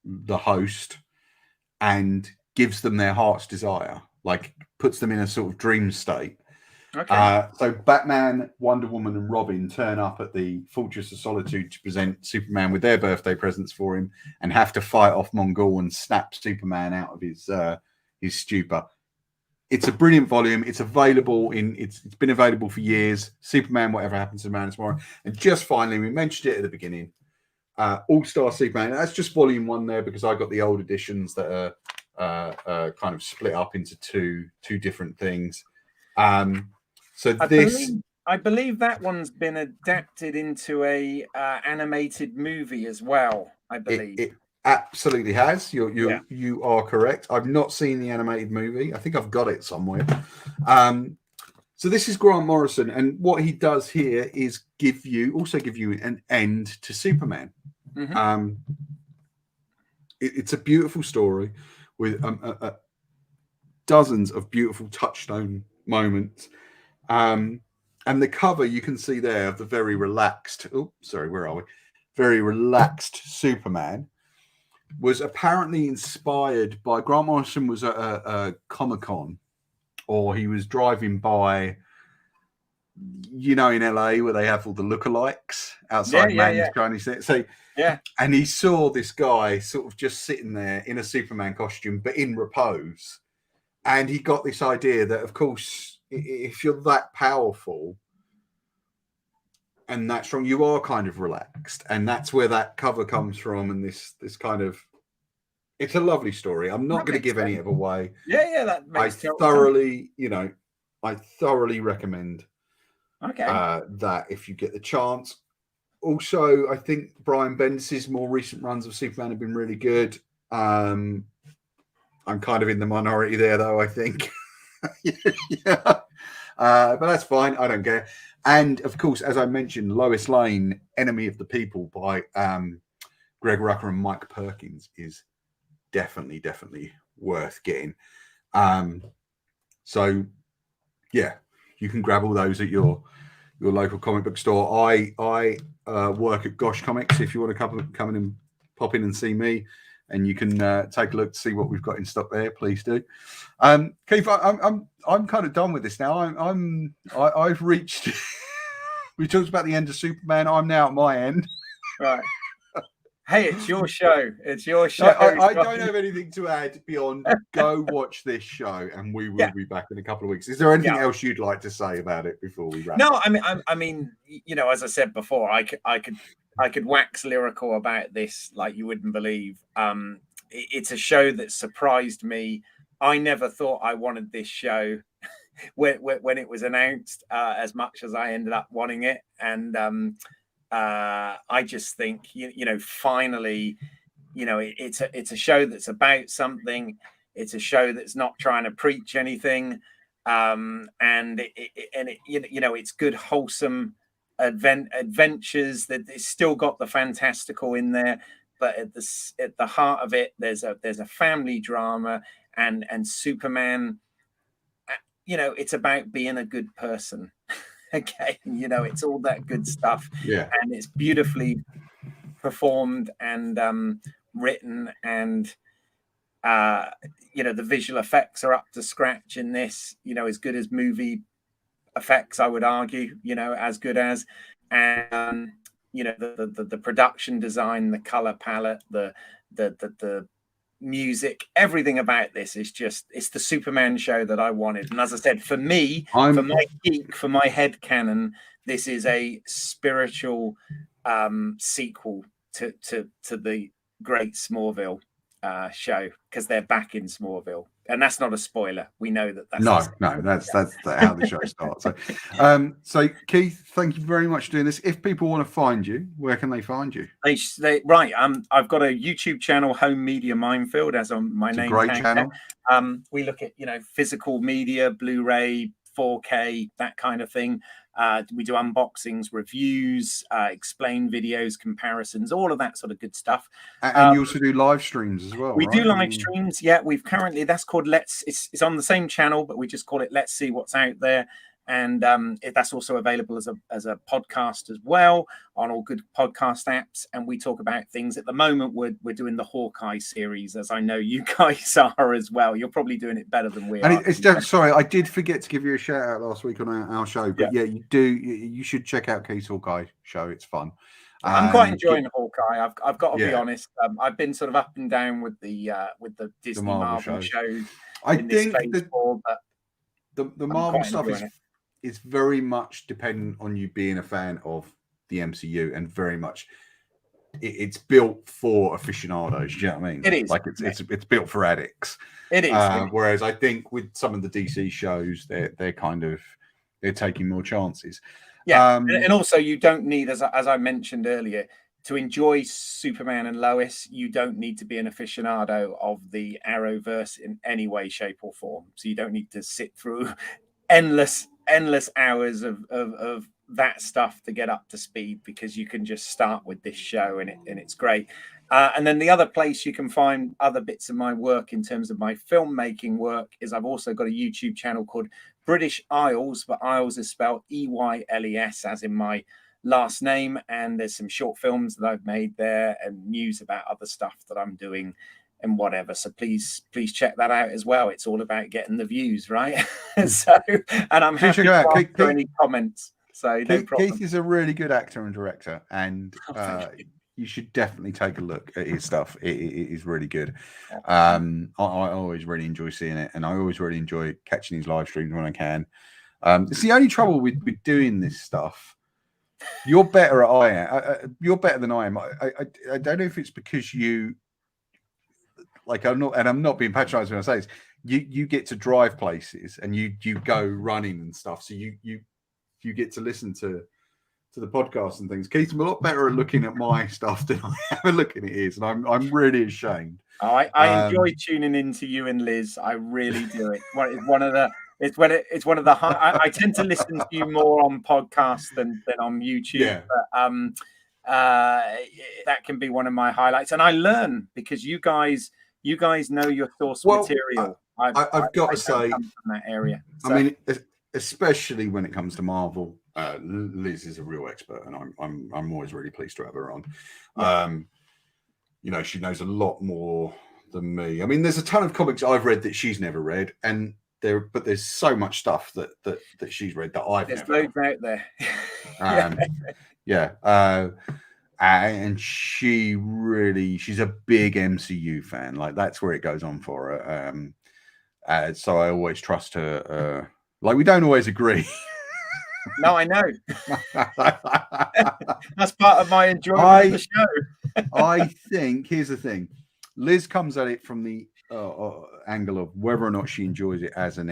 the host and gives them their heart's desire, like puts them in a sort of dream state. Okay. So Batman, Wonder Woman, and Robin turn up at the Fortress of Solitude to present Superman with their birthday presents for him, and have to fight off Mongol and snap Superman out of his stupor. It's a brilliant volume. It's available it's been available for years. Superman, Whatever Happens to Man Tomorrow, and just finally, we mentioned it at the beginning. All-Star Superman. That's just volume 1 there, because I got the old editions that are kind of split up into two different things. So I believe that one's been adapted into a animated movie as well. I believe it absolutely has. You are correct. I've not seen the animated movie. I think I've got it somewhere. So this is Grant Morrison, and what he does here is give you an end to Superman. Mm-hmm. It's a beautiful story with dozens of beautiful touchstone moments. And the cover you can see there of the very relaxed. Oh, sorry, where are we? Very relaxed Superman was apparently inspired by Grant Morrison. Was at a Comic-Con, or he was driving by, in LA where they have all the lookalikes outside Man's Chinese. So and he saw this guy sort of just sitting there in a Superman costume, but in repose. And he got this idea that, of course, if you're that powerful and that strong, you are kind of relaxed. And that's where that cover comes from. And this kind of, it's a lovely story. I'm not going to give any of it away. That makes I thoroughly recommend that if you get the chance. Also, I think Brian Bendis' more recent runs of Superman have been really good. I'm kind of in the minority there, though, I think. But that's fine. I don't care. And, of course, as I mentioned, Lois Lane, Enemy of the People by Greg Rucka and Mike Perkins is definitely worth getting. So, yeah, you can grab all those at your local comic book store. I work at Gosh Comics. If you want to come in and pop in and see me, and you can take a look to see what we've got in stock there, please do. Keith, I'm kind of done with this now. I've reached. We talked about the end of Superman. I'm now at my end. Right. Hey, it's your show. It's your show. I don't have anything to add beyond go watch this show, and we will be back in a couple of weeks. Is there anything else you'd like to say about it before we wrap? No, I mean, as I said before, I could wax lyrical about this like you wouldn't believe. It's a show that surprised me. I never thought I wanted this show when it was announced, as much as I ended up wanting it, and I just think finally, it's a show that's about something. It's a show that's not trying to preach anything, and it's good, wholesome adventures. That it's still got the fantastical in there, but at the heart of it, there's a family drama, and Superman. It's about being a good person. Okay, it's all that good stuff. Yeah, and it's beautifully performed and written, and the visual effects are up to scratch in this. As good as movie effects, I would argue. As good as, and the production design, the color palette, the music, everything about this is it's the Superman show that I wanted. And as I said, for me, for my geek, for my head canon, this is a spiritual sequel to the great Smallville show, because they're back in Smallville, and that's not a spoiler. We know that's that's how the show starts. So Keith, thank you very much for doing this. If people want to find you, where can they find you? I've got a YouTube channel, Home Media Minefield, as on my name. Great channel. We look at physical media, Blu-ray, 4K, that kind of thing. We do unboxings, reviews, explain videos, comparisons, all of that sort of good stuff. And you also do live streams as well. We do live streams. Yeah, we've currently, that's called it's on the same channel, but we just call it Let's See What's Out There. And that's also available as a podcast as well on all good podcast apps. And we talk about things. At the moment, we're doing the Hawkeye series, as I know you guys are as well. You're probably doing it better than we are. Sorry, I did forget to give you a shout out last week on our show, but you should check out Keith's Hawkeye show. It's fun. I'm quite enjoying Hawkeye. I've got to be honest. I've been sort of up and down with the Disney Marvel shows. I think the Marvel stuff is very much dependent on you being a fan of the MCU, and very much it's built for aficionados. Do you know what I mean? It is. Like it's built for addicts. It is. Whereas I think with some of the DC shows, they're taking more chances. Yeah, and also you don't need, as I mentioned earlier, to enjoy Superman and Lois, you don't need to be an aficionado of the Arrowverse in any way, shape, or form. So you don't need to sit through endless hours of that stuff to get up to speed, because you can just start with this show and it's great. And then the other place you can find other bits of my work in terms of my filmmaking work is I've also got a YouTube channel called British Isles, but Isles is spelled EYLES, as in my last name. And there's some short films that I've made there and news about other stuff that I'm doing and whatever. So please check that out as well. It's all about getting the views, right? And I'm happy to answer any comments. So no problem. Keith is a really good actor and director, and you should definitely take a look at his stuff. It is really good. I always really enjoy seeing it, and I always really enjoy catching his live streams when I can. It's the only trouble with doing this stuff. You're better you're better than I am. I don't know if it's because you, like, I'm not being patronized when I say this. You get to drive places and you go running and stuff, so you get to listen to the podcast and things. Keith's a lot better at looking at my stuff than I am at looking at his, and I'm really ashamed. I enjoy tuning into you and Liz. I really do. It's one of the I tend to listen to you more on podcasts than on YouTube. Yeah. But that can be one of my highlights, and I learn because you guys know your source material. I've got to say, from that area. So. I mean, especially when it comes to Marvel, Liz is a real expert, and I'm always really pleased to have her on. Yeah. She knows a lot more than me. I mean, there's a ton of comics I've read that she's never read, but there's so much stuff that she's read that I've never read. There's loads out there. And she's a big MCU fan. Like, that's where it goes on for her. So I always trust her. Like, we don't always agree. No, I know. That's part of my enjoyment of the show. I think, here's the thing. Liz comes at it from the angle of whether or not she enjoys it as a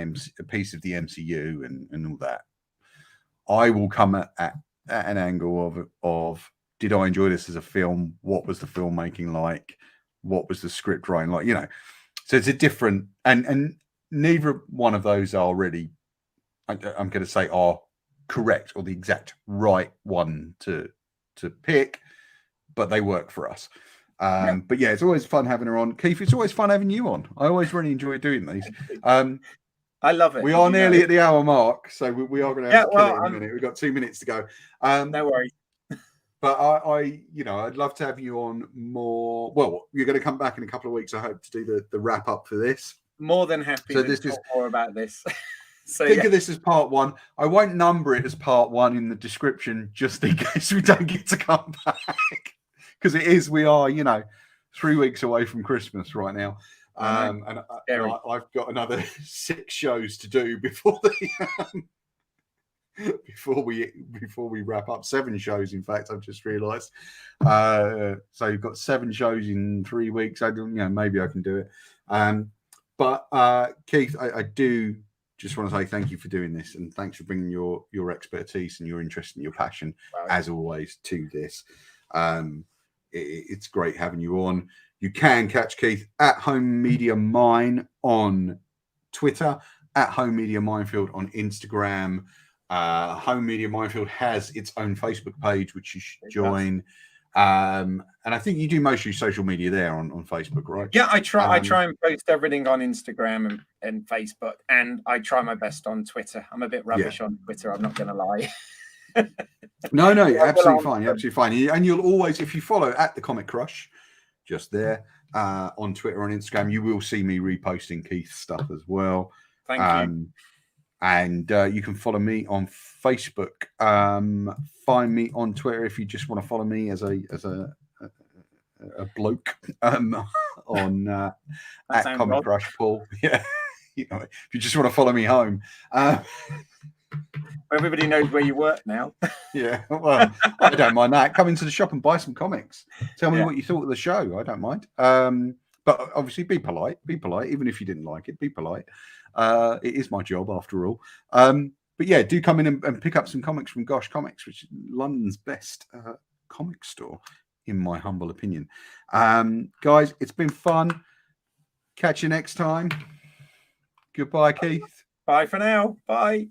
piece of the MCU and all that. I will come at an angle of did I enjoy this as a film? What was the filmmaking like? What was the script writing like? So it's a different, and neither one of those are really, I'm going to say, are correct or the exact right one to pick, but they work for us. But yeah, it's always fun having her on. Keith, it's always fun having you on. I always really enjoy doing these. I love it. We are nearly at the hour mark, so we are going to have to kill it in a minute. We've got 2 minutes to go. No worries. But I'd love to have you on more. Well, you're going to come back in a couple of weeks, I hope, to do the wrap up for this. More than happy to talk more about this. So think of this as part one. I won't number it as part one in the description, just in case we don't get to come back. Because we are 3 weeks away from Christmas right now. And I've got another 6 shows to do before we wrap up. 7 shows, in fact, I've just realised. So you've got 7 shows in 3 weeks. Maybe I can do it. But Keith, I do just want to say thank you for doing this, and thanks for bringing your expertise and your interest and your passion, as always, to this. It's great having you on. You can catch Keith at Home Media Mine on Twitter, at Home Media Minefield on Instagram. Home Media Minefield has its own Facebook page, which you should join. And I think you do mostly social media there on Facebook, right? Yeah, I try and post everything on Instagram and Facebook, and I try my best on Twitter. I'm a bit rubbish on Twitter, I'm not going to lie. No, absolutely fine. Absolutely fine. And you'll always, if you follow at the Comic Crush, just there on Twitter and Instagram, you will see me reposting Keith's stuff as well. Thank you. And you can follow me on Facebook. Find me on Twitter if you just want to follow me as a bloke on at Comic Crush Paul. Yeah, you know, if you just want to follow me home. Everybody knows where you work now. Yeah, well, I don't mind that. Come into the shop and buy some comics. Tell me what you thought of the show. I don't mind. But obviously, be polite. Be polite, even if you didn't like it. Be polite. It is my job after all. But yeah, do come in and pick up some comics from Gosh Comics, which is London's best comic store, in my humble opinion. Guys, it's been fun. Catch you next time. Goodbye, Keith. Bye for now. Bye.